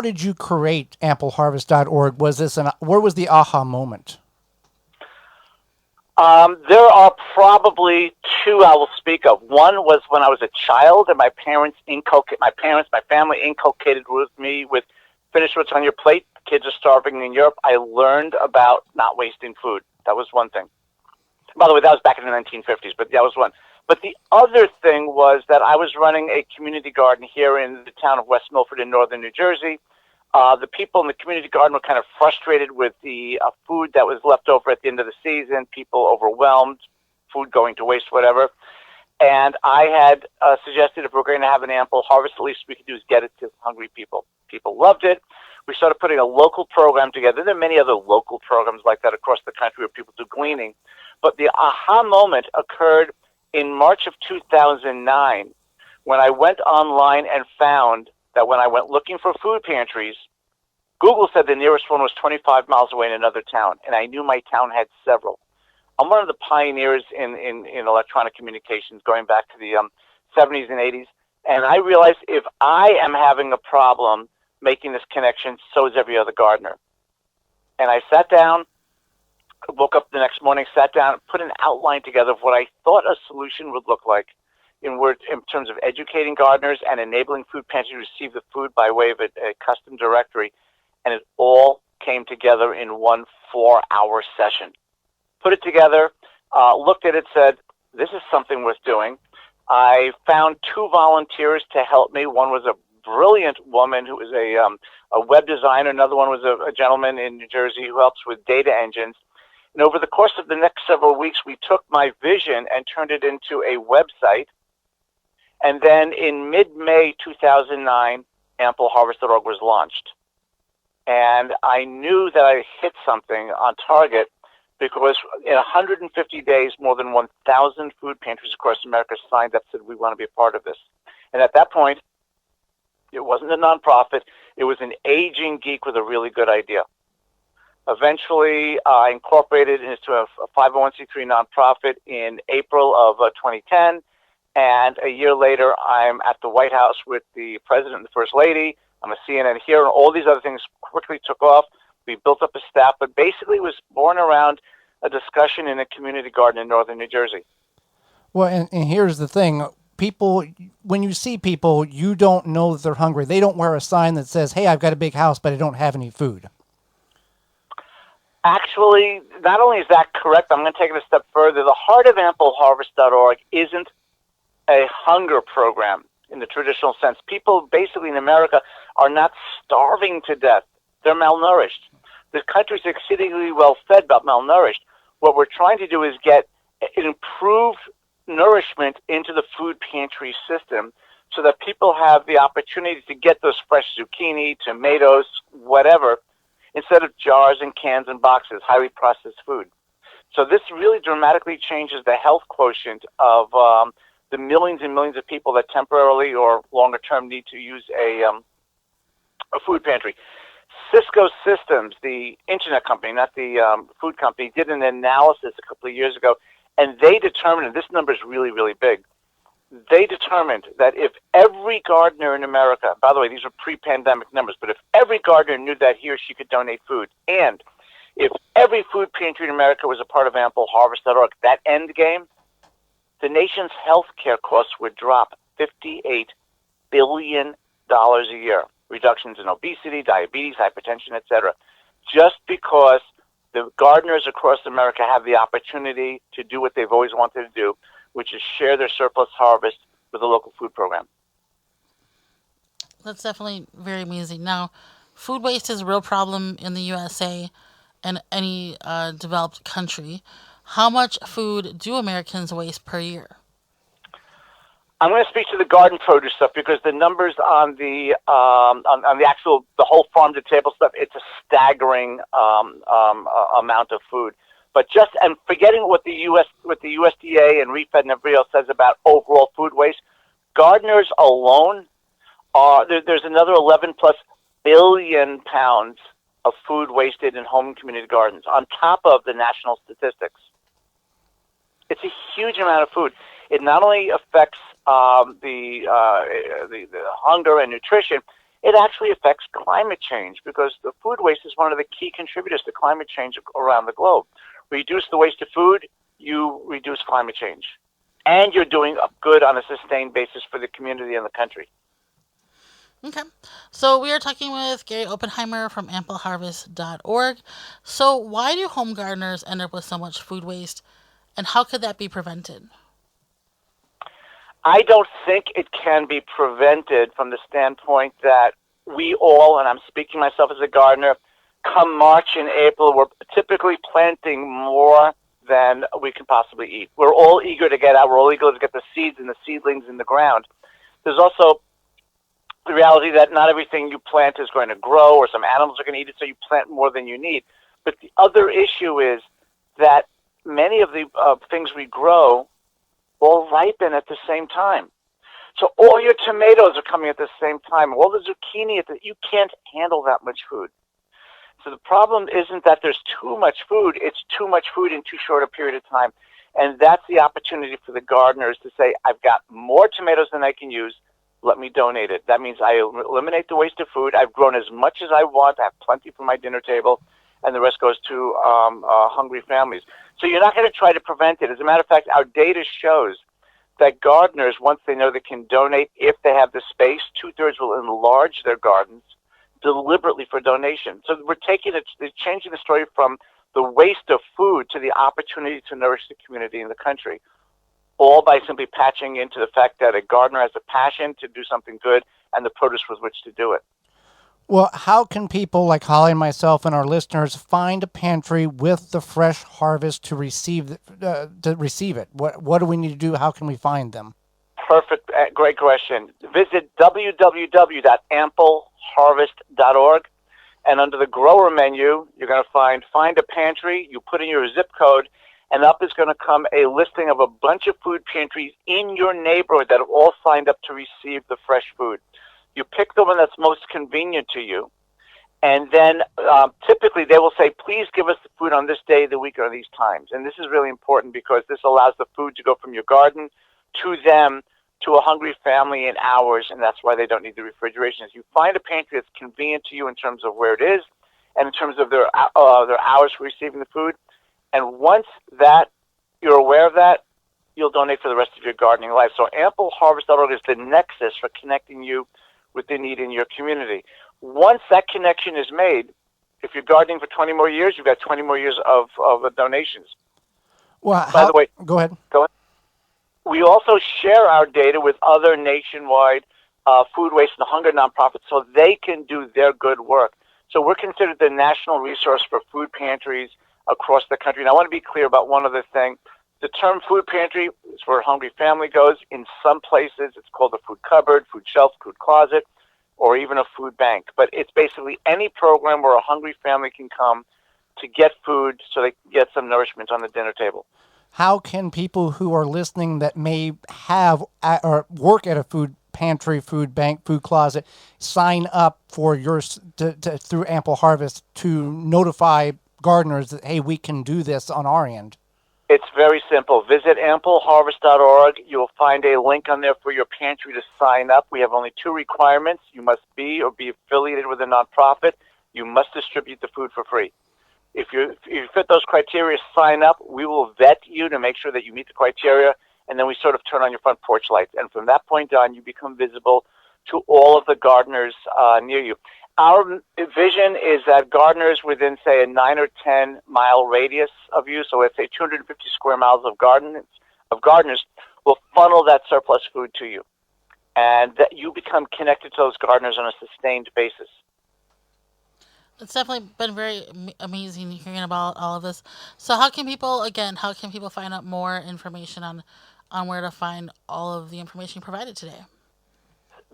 did you create ampleharvest.org? Where was the aha moment? There are probably two I will speak of. One was when I was a child, and my family inculcated with me with finish what's on your plate. Kids are starving in Europe. I learned about not wasting food. That was one thing. By the way, that was back in the 1950s, but that was one. But the other thing was that I was running a community garden here in the town of West Milford in northern New Jersey. The people in the community garden were kind of frustrated with the food that was left over at the end of the season, people overwhelmed, food going to waste, whatever. And I had suggested if we're going to have an ample harvest, the least we could do is get it to hungry people. People loved it. We started putting a local program together. There are many other local programs like that across the country where people do gleaning. But the aha moment occurred in March of 2009 when I went online and found that when I went looking for food pantries, Google said the nearest one was 25 miles away in another town, and I knew my town had several. I'm one of the pioneers in electronic communications going back to the 70s and 80s, and I realized if I am having a problem making this connection, so is every other gardener. And I sat down, woke up the next morning, sat down, put an outline together of what I thought a solution would look like in terms of educating gardeners and enabling food pantries to receive the food by way of a custom directory. And it all came together in one 4-hour session. Put it together, looked at it, said, this is something worth doing. I found two volunteers to help me. One was a brilliant woman who was a web designer. Another one was a gentleman in New Jersey who helps with data engines. And over the course of the next several weeks, we took my vision and turned it into a website. And then in mid-May 2009, ampleharvest.org was launched. And I knew that I hit something on target because in 150 days, more than 1,000 food pantries across America signed up and said, we want to be a part of this. And at that point, it wasn't a nonprofit. It was an aging geek with a really good idea. Eventually, I incorporated into a 501c3 nonprofit in April of 2010. And a year later, I'm at the White House with the President and the First Lady. I'm a CNN here, and all these other things quickly took off. We built up a staff, but basically it was born around a discussion in a community garden in northern New Jersey. Well, and here's the thing. People, when you see people, you don't know that they're hungry. They don't wear a sign that says, hey, I've got a big house, but I don't have any food. Actually, not only is that correct, I'm going to take it a step further. The heart of ampleharvest.org isn't a hunger program in the traditional sense. People basically in America are not starving to death. They're malnourished. The country's exceedingly well fed but malnourished. What we're trying to do is get an improved nourishment into the food pantry system so that people have the opportunity to get those fresh zucchini, tomatoes, whatever, instead of jars and cans and boxes, highly processed food. So this really dramatically changes the health quotient of the millions and millions of people that temporarily or longer term need to use a food pantry. Cisco Systems, the internet company, not the food company, did an analysis a couple of years ago, and they determined, and this number is really, really big, they determined that if every gardener in America, by the way, these are pre-pandemic numbers, but if every gardener knew that he or she could donate food, and if every food pantry in America was a part of ampleharvest.org, that end game, the nation's health care costs would drop $58 billion a year. Reductions in obesity, diabetes, hypertension, etc. Just because the gardeners across America have the opportunity to do what they've always wanted to do, which is share their surplus harvest with a local food program. That's definitely very amazing. Now, food waste is a real problem in the USA and any developed country. How much food do Americans waste per year? I'm going to speak to the garden produce stuff because the numbers on the the whole farm to table stuff, it's a staggering amount of food. But and forgetting what the USDA and ReFed and everybody else says about overall food waste, gardeners alone there's another 11 plus billion pounds of food wasted in home and community gardens on top of the national statistics. It's a huge amount of food. It not only affects the hunger and nutrition, it actually affects climate change because the food waste is one of the key contributors to climate change around the globe. Reduce the waste of food, you reduce climate change. And you're doing good on a sustained basis for the community and the country. Okay. So we are talking with Gary Oppenheimer from ampleharvest.org. So why do home gardeners end up with so much food waste, and how could that be prevented? I don't think it can be prevented from the standpoint that we all, and I'm speaking myself as a gardener, come March and April, we're typically planting more than we can possibly eat. We're all eager to get out. We're all eager to get the seeds and the seedlings in the ground. There's also the reality that not everything you plant is going to grow, or some animals are going to eat it, so you plant more than you need. But the other issue is that many of the things we grow all ripen at the same time. So all your tomatoes are coming at the same time. All the zucchini, you can't handle that much food. So the problem isn't that there's too much food, it's too much food in too short a period of time. And that's the opportunity for the gardeners to say, I've got more tomatoes than I can use, let me donate it. That means I eliminate the waste of food. I've grown as much as I want. I have plenty for my dinner table, and the rest goes to hungry families. So you're not going to try to prevent it. As a matter of fact, our data shows that gardeners, once they know they can donate, if they have the space, 2/3 will enlarge their gardens deliberately for donation. So we're changing the story from the waste of food to the opportunity to nourish the community and the country, all by simply patching into the fact that a gardener has a passion to do something good and the produce with which to do it. Well, how can people like Holly and myself and our listeners find a pantry with the fresh harvest to receive it? What do we need to do? How can we find them? Perfect. Great question. Visit www.ampleharvest.org, and under the grower menu, you're going to find a pantry. You put in your zip code, and up is going to come a listing of a bunch of food pantries in your neighborhood that have all signed up to receive the fresh food. You pick the one that's most convenient to you, and then typically they will say, please give us the food on this day of the week or these times. And this is really important because this allows the food to go from your garden to them, to a hungry family in hours, and that's why they don't need the refrigeration. If you find a pantry that's convenient to you in terms of where it is and in terms of their hours for receiving the food, and once that you're aware of that, you'll donate for the rest of your gardening life. So ampleharvest.org is the nexus for connecting you with the need in your community. Once that connection is made, if you're gardening for 20 more years, you've got 20 more years of donations. Well, By the way, go ahead. We also share our data with other nationwide food waste and hunger nonprofits so they can do their good work. So we're considered the national resource for food pantries across the country. And I want to be clear about one other thing. The term food pantry is where a hungry family goes. In some places, it's called a food cupboard, food shelf, food closet, or even a food bank. But it's basically any program where a hungry family can come to get food so they can get some nourishment on the dinner table. How can people who are listening that may have or work at a food pantry, food bank, food closet, sign up for through Ample Harvest to notify gardeners that, hey, we can do this on our end? It's very simple. Visit ampleharvest.org. You'll find a link on there for your pantry to sign up. We have only 2 requirements. You must be or be affiliated with a nonprofit. You must distribute the food for free. If you fit those criteria, sign up. We will vet you to make sure that you meet the criteria, and then we sort of turn on your front porch lights. And from that point on, you become visible to all of the gardeners near you. Our vision is that gardeners within, say, a 9 or 10 mile radius of you, so let's say 250 square miles of gardeners, will funnel that surplus food to you, and that you become connected to those gardeners on a sustained basis. It's definitely been very amazing hearing about all of this. So how can people find out more information on where to find all of the information provided today?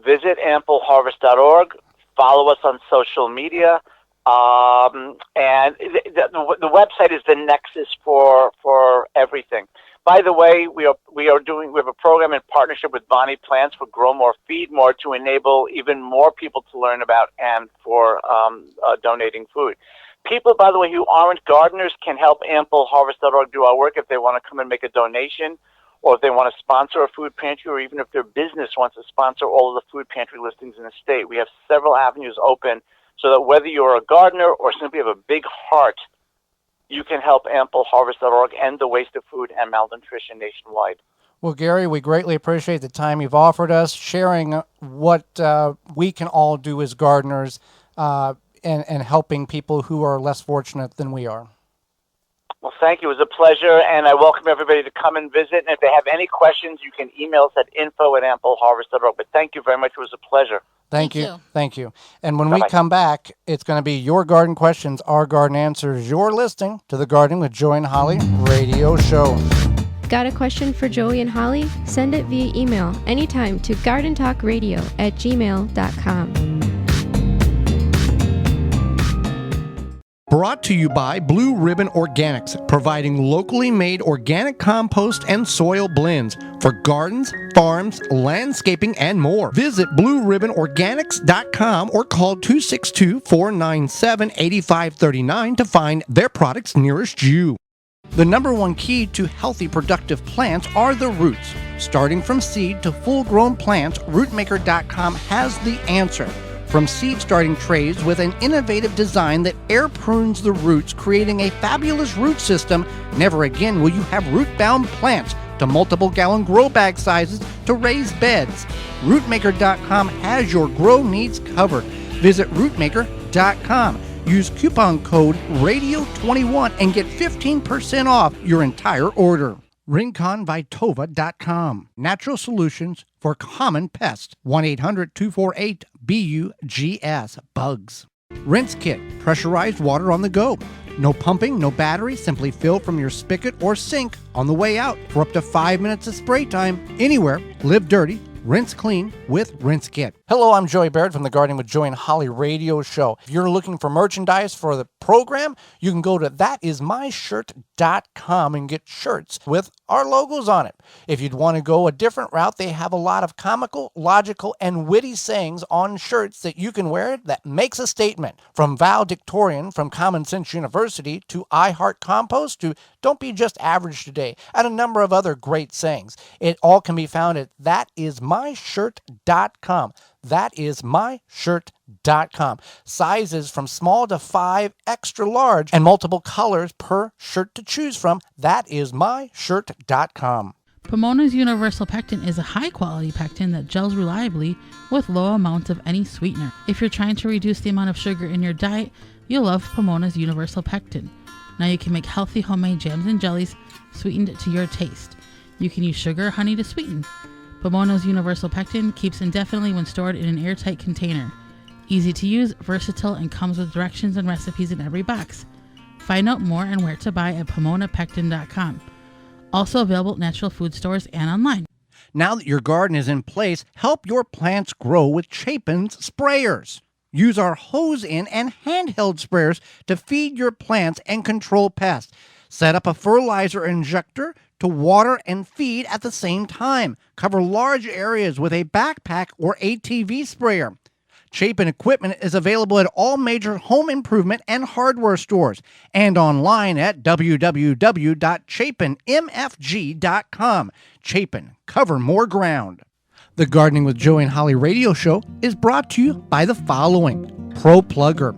Visit ampleharvest.org. Follow us on social media. And the website is the nexus for everything. By the way, we have a program in partnership with Bonnie Plants for Grow More, Feed More to enable even more people to learn about and for donating food. People, by the way, who aren't gardeners can help ampleharvest.org do our work if they want to come and make a donation, or if they want to sponsor a food pantry, or even if their business wants to sponsor all of the food pantry listings in the state. We have several avenues open so that whether you're a gardener or simply have a big heart, you can help ampleharvest.org end the waste of food and malnutrition nationwide. Well, Gary, we greatly appreciate the time you've offered us, sharing what we can all do as gardeners and helping people who are less fortunate than we are. Well, thank you. It was a pleasure, and I welcome everybody to come and visit. And if they have any questions, you can email us at info@ampleharvest.org. But thank you very much. It was a pleasure. Thank you. And when we come back, it's going to be your garden questions, our garden answers. You're listening to the Gardening with Joey and Holly radio show. Got a question for Joey and Holly? Send it via email anytime to gardentalkradio@gmail.com. Brought to you by Blue Ribbon Organics, providing locally made organic compost and soil blends for gardens, farms, landscaping, and more. Visit BlueRibbonOrganics.com or call 262-497-8539 to find their products nearest you. The number one key to healthy, productive plants are the roots. Starting from seed to full-grown plants, RootMaker.com has the answer. From seed starting trays with an innovative design that air prunes the roots, creating a fabulous root system, never again will you have root-bound plants, to multiple gallon grow bag sizes to raised beds. RootMaker.com has your grow needs covered. Visit RootMaker.com. Use coupon code RADIO21 and get 15% off your entire order. RinconVitova.com. Natural solutions for common pests. 1-800-248-BUGS. Bugs. Rinse Kit. Pressurized water on the go. No pumping, no battery. Simply fill from your spigot or sink on the way out for up to 5 minutes of spray time. Anywhere. Live dirty. Rinse clean with Rinse Kit. Hello, I'm Joey Baird from the Gardening with Joey and Holly radio show. If you're looking for merchandise for the program, you can go to thatismyshirt.com and get shirts with our logos on it. If you'd want to go a different route, they have a lot of comical, logical, and witty sayings on shirts that you can wear that makes a statement. From valedictorian from Common Sense University to I Heart Compost to Don't Be Just Average Today, and a number of other great sayings. It all can be found at thatismyshirt.com. Thatismyshirt.com. Sizes from small to 5 extra large and multiple colors per shirt to choose from. Thatismyshirt.com. Pomona's Universal Pectin is a high-quality pectin that gels reliably with low amounts of any sweetener. If you're trying to reduce the amount of sugar in your diet, you'll love Pomona's Universal Pectin. Now you can make healthy homemade jams and jellies sweetened to your taste. You can use sugar or honey to sweeten. Pomona's Universal Pectin keeps indefinitely when stored in an airtight container. Easy to use, versatile, and comes with directions and recipes in every box. Find out more and where to buy at PomonaPectin.com. Also available at natural food stores and online. Now that your garden is in place, help your plants grow with Chapin's sprayers. Use our hose-in and handheld sprayers to feed your plants and control pests. Set up a fertilizer injector to water and feed at the same time. Cover large areas with a backpack or ATV sprayer. Chapin equipment is available at all major home improvement and hardware stores and online at www.chapinmfg.com. Chapin, cover more ground. The Gardening with Joey and Holly radio show is brought to you by the following: Pro Plugger,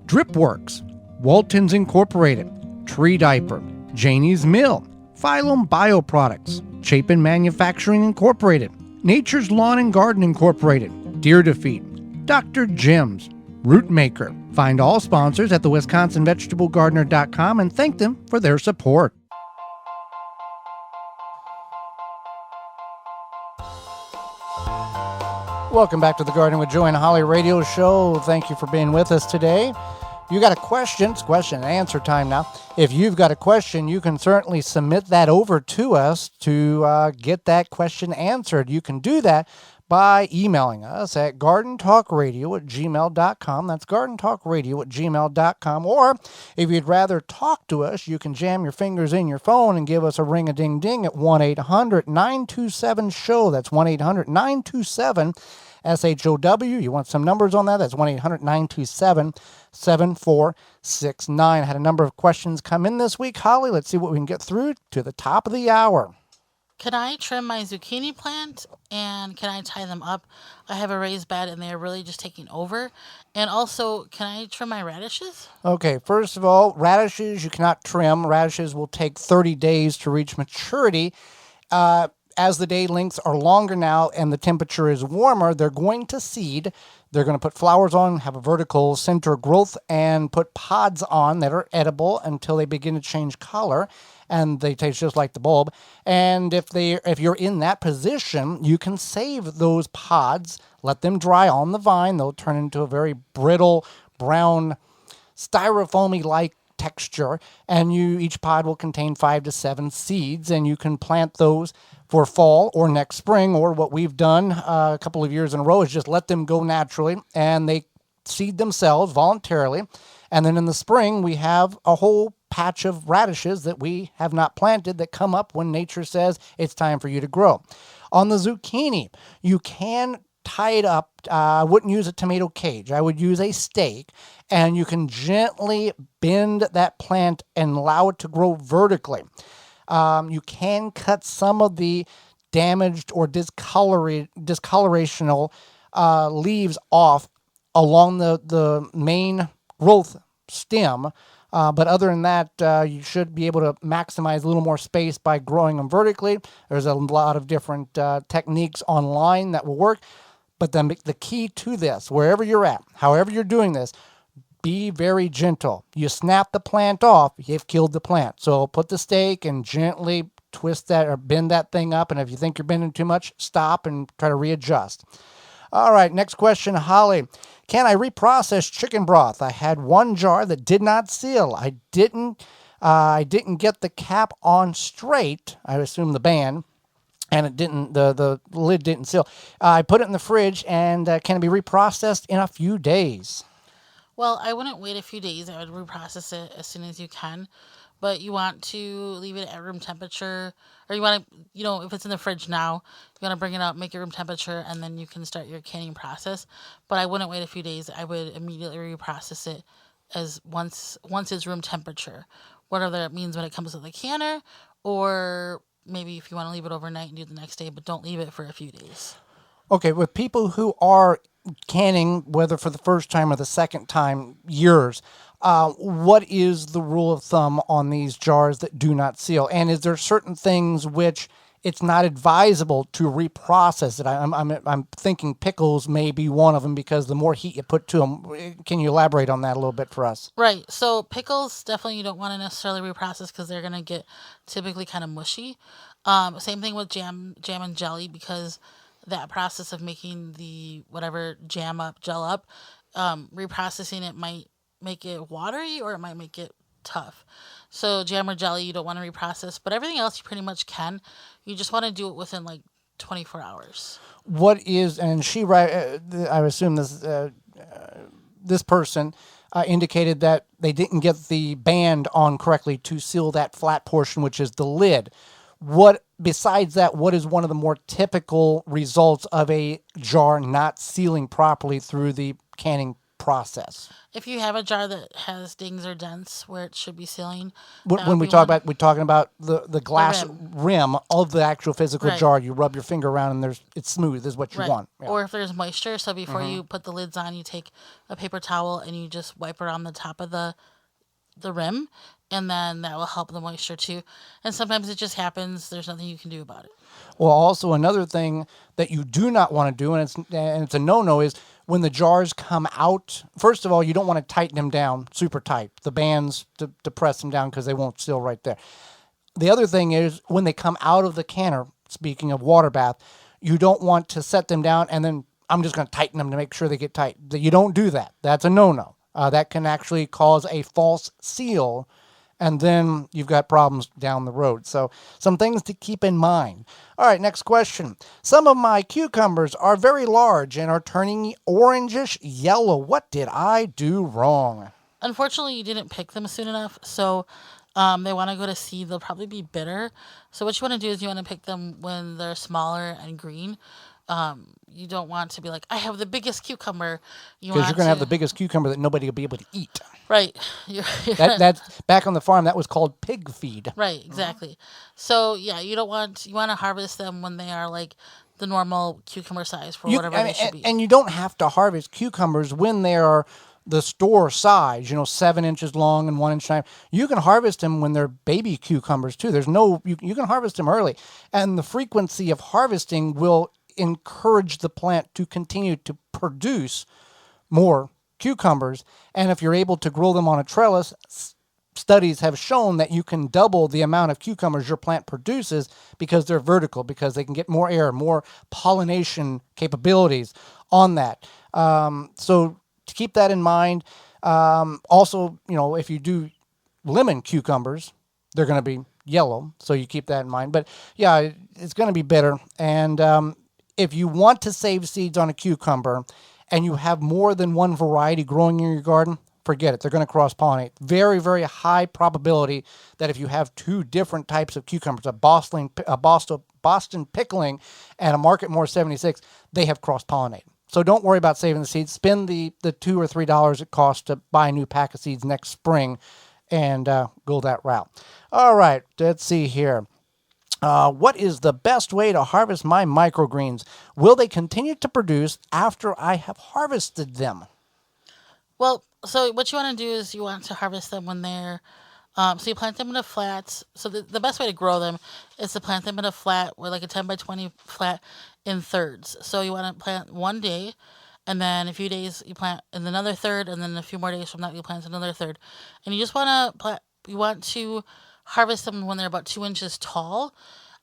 Dripworks, Waltons Incorporated, Tree Diaper, Janie's Mill, Phylum Bioproducts, Chapin Manufacturing Incorporated, Nature's Lawn and Garden Incorporated, Deer Defeat, Dr. Jim's, Root Maker. Find all sponsors at the WisconsinVegetableGardener.com and thank them for their support. Welcome back to the Gardening with Joey and Holly radio show. Thank you for being with us today. You got a question, it's question and answer time now. If you've got a question, you can certainly submit that over to us to get that question answered. You can do that by emailing us at gardentalkradio@gmail.com. That's gardentalkradio@gmail.com. Or if you'd rather talk to us, you can jam your fingers in your phone and give us a ring-a-ding-ding at 1-800-927-SHOW. That's 1-800-927-SHOW. You want some numbers on that? That's 1-800-927-7469. I had a number of questions come in this week, Holly. Let's see what we can get through to the top of the hour. Can I trim my zucchini plant and can I tie them up? I have a raised bed and they're really just taking over. And also, can I trim my radishes? Okay, first of all, radishes you cannot trim. Radishes will take 30 days to reach maturity. As the day lengths are longer now and the temperature is warmer, they're going to seed. They're going to put flowers on, have a vertical center growth, and put pods on that are edible until they begin to change color. And they taste just like the bulb. And if you're in that position, you can save those pods, let them dry on the vine. They'll turn into a very brittle, brown, styrofoamy-like texture. And each pod will contain 5 to 7 seeds, and you can plant those for fall or next spring. Or what we've done a couple of years in a row is just let them go naturally, and they seed themselves voluntarily. And then in the spring, we have a whole patch of radishes that we have not planted that come up when nature says it's time for you to grow. On the zucchini, you can tie it up. I wouldn't use a tomato cage. I would use a stake, and you can gently bend that plant and allow it to grow vertically. You can cut some of the damaged or discolorational leaves off along the main growth stem. But other than that, you should be able to maximize a little more space by growing them vertically. There's a lot of different techniques online that will work. But the key to this, wherever you're at, however you're doing this, be very gentle. You snap the plant off, you've killed the plant. So put the stake and gently twist that or bend that thing up. And if you think you're bending too much, stop and try to readjust. All right, next question, Holly. Can I reprocess chicken broth? I had one jar that did not seal. I didn't get the cap on straight. I assume the band, and it didn't. The lid didn't seal. I put it in the fridge, and can it be reprocessed in a few days? Well, I wouldn't wait a few days. I would reprocess it as soon as you can. But you want to leave it at room temperature, or you want to, if it's in the fridge now, you want to bring it out, make it room temperature, and then you can start your canning process. But I wouldn't wait a few days. I would immediately reprocess it as once it's room temperature, whatever that means when it comes to the canner, or maybe if you want to leave it overnight and do it the next day, but don't leave it for a few days. Okay, with people who are canning, whether for the first time or the second time, years, what is the rule of thumb on these jars that do not seal? And is there certain things which it's not advisable to reprocess it? I'm thinking pickles may be one of them because the more heat you put to them. Can you elaborate on that a little bit for us? Right. So pickles, definitely you don't want to necessarily reprocess because they're going to get typically kind of mushy. Same thing with jam and jelly, because that process of making the whatever gel up, reprocessing it might make it watery or it might make it tough. So jam or jelly, you don't want to reprocess, but everything else you pretty much can. You just want to do it within like 24 hours. What is, and I assume this person indicated that they didn't get the band on correctly to seal that flat portion, which is the lid. What, besides that, what is one of the more typical results of a jar not sealing properly through the canning process? If you have a jar that has dings or dents where it should be sealing, When we're talking about the glass rim of the actual physical jar, you rub your finger around and it's smooth is what you want. Yeah. Or if there's moisture, so before you put the lids on, you take a paper towel and you just wipe around the top of the rim, and then that will help the moisture too. And sometimes it just happens. There's nothing you can do about it. Well, also another thing that you do not want to do, and it's a no-no, is when the jars come out. First of all, you don't want to tighten them down super tight. The bands to press them down because they won't seal right there. The other thing is when they come out of the canner, speaking of water bath, you don't want to set them down and then I'm just going to tighten them to make sure they get tight. You don't do that. That's a no-no. That can actually cause a false seal, and then you've got problems down the road. So some things to keep in mind. All right, next question. Some of my cucumbers are very large and are turning orangish yellow. What did I do wrong? Unfortunately, you didn't pick them soon enough, so they want to go to seed. They'll probably be bitter. So what you want to do is you want to pick them when they're smaller and green. You don't want to be like, I have the biggest cucumber. Because you're going to have the biggest cucumber that nobody will be able to eat. Right. That's back on the farm. That was called pig feed. Right, exactly. So yeah, you want to harvest them when they are like the normal cucumber size for whatever they should be. And you don't have to harvest cucumbers when they are the store size, 7 inches long and 1 inch diameter. You can harvest them when they're baby cucumbers too. You can harvest them early, and the frequency of harvesting will encourage the plant to continue to produce more cucumbers. And if you're able to grow them on a trellis, studies have shown that you can double the amount of cucumbers your plant produces because they're vertical, because they can get more air, more pollination capabilities on that. So to keep that in mind, also, if you do lemon cucumbers, they're going to be yellow, so you keep that in mind. But yeah, it's going to be bitter. And if you want to save seeds on a cucumber and you have more than one variety growing in your garden, forget it. They're going to cross-pollinate. Very, very high probability that if you have two different types of cucumbers, a Boston pickling and a Marketmore 76, they have cross-pollinated. So don't worry about saving the seeds. Spend the $2 or $3 it costs to buy a new pack of seeds next spring and go that route. All right, let's see here. What is the best way to harvest my microgreens? Will they continue to produce after I have harvested them? Well, so what you want to do is you want to harvest them when they're, so you plant them in a flat. So the best way to grow them is to plant them in a flat, or like a 10 by 20 flat in thirds. So you want to plant one day, and then a few days you plant in another third, and then a few more days from that you plant another third. And you just want to harvest them when they're about 2 inches tall,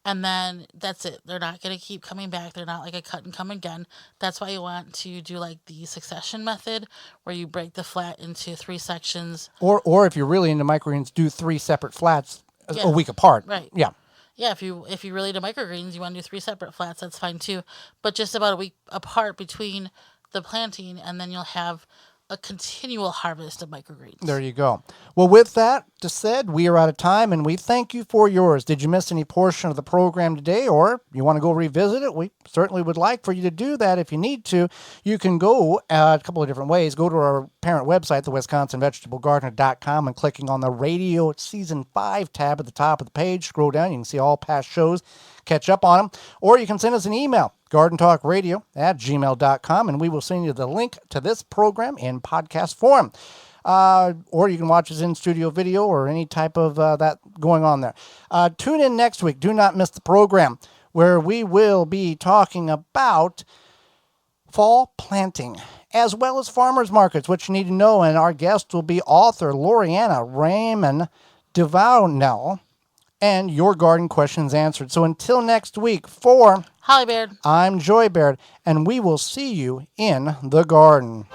and then that's it. They're not going to keep coming back. They're not like a cut and come again. That's why you want to do like the succession method, where you break the flat into 3 sections. Or if you're really into microgreens, do 3 separate flats a week apart. Right. Yeah. Yeah, if you really into microgreens, you want to do 3 separate flats, that's fine too. But just about a week apart between the planting, and then you'll have a continual harvest of microgreens. There you go. Well, with that said, we are out of time, and we thank you for yours. Did you miss any portion of the program today, or you want to go revisit it? We certainly would like for you to do that. If you need to, you can go a couple of different ways. Go to our parent website, the WisconsinVegetableGardener.com, and clicking on the Radio Season 5 tab at the top of the page. Scroll down, you can see all past shows, catch up on them. Or you can send us an email, gardentalkradio@gmail.com, and we will send you the link to this program in podcast form. Or you can watch us in studio video or any type of that going on there. Tune in next week. Do not miss the program, where we will be talking about fall planting as well as farmers markets, what you need to know. And our guest will be author Loriana Raymond DeVaunel, and your garden questions answered. So until next week, for Holly Baird, I'm Joy Baird, and we will see you in the garden.